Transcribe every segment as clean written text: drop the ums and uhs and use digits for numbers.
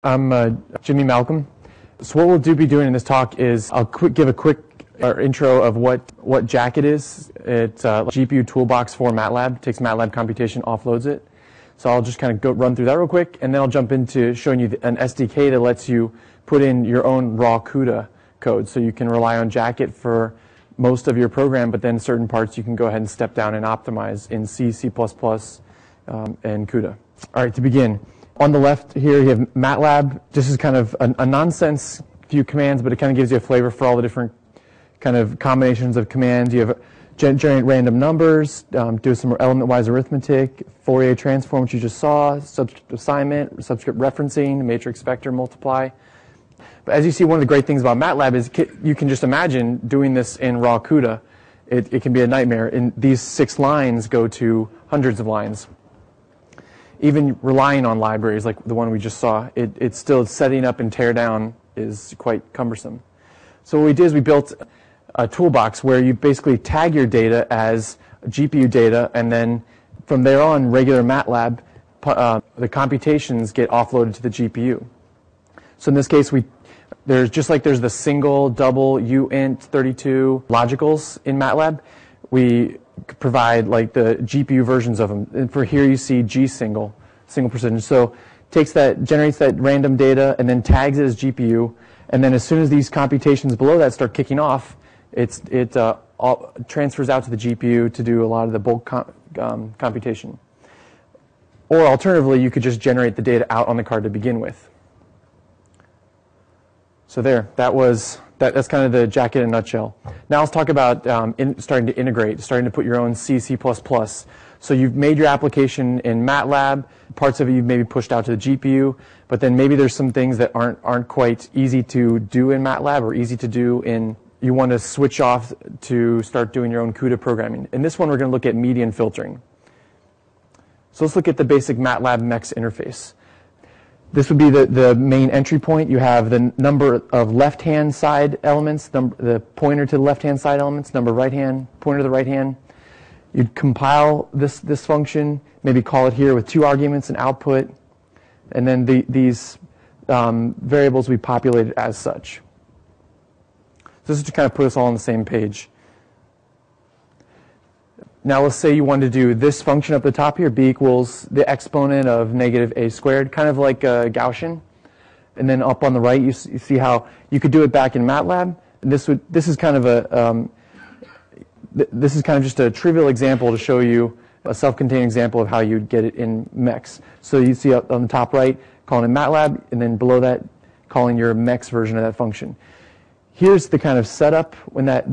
I'm Jimmy Malcolm. So what we'll be doing in this talk is I'll give a quick intro of what Jacket is. It's a GPU toolbox for MATLAB. It takes MATLAB computation, offloads it. So I'll just kind of run through that real quick, and then I'll jump into showing you an SDK that lets you put in your own raw CUDA code. So you can rely on Jacket for most of your program, but then certain parts you can go ahead and step down and optimize in C, C++, and CUDA. All right, to begin. On the left here, you have MATLAB. This is kind of a nonsense few commands, but it kind of gives you a flavor for all the different kind of combinations of commands. You have generate random numbers, do some element-wise arithmetic, Fourier transform, which you just saw, subscript assignment, subscript referencing, matrix vector multiply. But as you see, one of the great things about MATLAB is you can just imagine doing this in raw CUDA. It can be a nightmare. And these 6 lines go to hundreds of lines. Even relying on libraries like the one we just saw, it's still setting up and tear down is quite cumbersome. So what we did is we built a toolbox where you basically tag your data as GPU data, and then from there on, regular MATLAB, the computations get offloaded to the GPU. So in this case, there's the single, double, uint, 32 logicals in MATLAB. We provide like the GPU versions of them. And for here you see G single precision. So generates that random data and then tags it as GPU. And then as soon as these computations below that start kicking off, it transfers out to the GPU to do a lot of the bulk computation. Or alternatively, you could just generate the data out on the card to begin with. So that's kind of the Jacket in a nutshell. Now let's talk about starting to integrate, starting to put your own C, C++. So you've made your application in MATLAB. Parts of it you've maybe pushed out to the GPU, but then maybe there's some things that aren't quite easy to do in MATLAB or easy to do you want to switch off to start doing your own CUDA programming. In this one, we're going to look at median filtering. So let's look at the basic MATLAB MEX interface. This would be the main entry point. You have the number of left-hand side elements, the pointer to the left-hand side elements, number right-hand, pointer to the right hand. You'd compile this function, maybe call it here with 2 arguments and output, and then these variables will be populated as such. So this is to kind of put us all on the same page. Now let's say you wanted to do this function up the top here, b equals the exponent of negative a squared, kind of like Gaussian. And then up on the right, you see how you could do it back in MATLAB. And this is kind of just a trivial example to show you a self-contained example of how you'd get it in MEX. So you see up on the top right, calling it MATLAB, and then below that, calling your MEX version of that function. Here's the kind of setup when that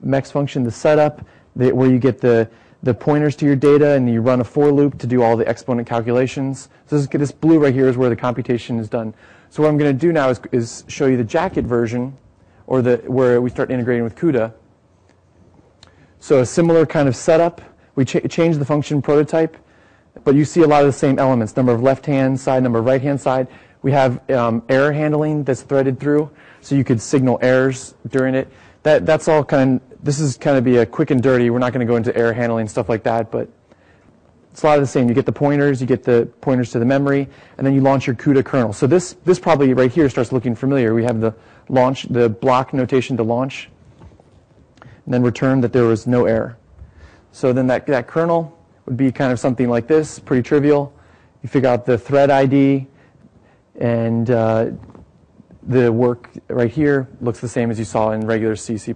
MEX function, the setup, where you get the pointers to your data and you run a for loop to do all the exponent calculations. So this blue right here is where the computation is done. So what I'm going to do now is show you the Jacket version, or where we start integrating with CUDA. So a similar kind of setup. We change the function prototype, but you see a lot of the same elements, number of left-hand side, number of right-hand side. We have error handling that's threaded through, so you could signal errors during it. That's all this is kind of be a quick and dirty. We're not going to go into error handling and stuff like that, but it's a lot of the same. You get the pointers to the memory, and then you launch your CUDA kernel. So this probably right here starts looking familiar. We have the block notation to launch, and then return that there was no error. So then that kernel would be kind of something like this, pretty trivial. You figure out the thread ID, and the work right here looks the same as you saw in regular C, C++.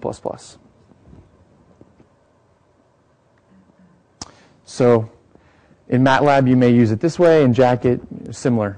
So in MATLAB, you may use it this way. In Jacket, similar.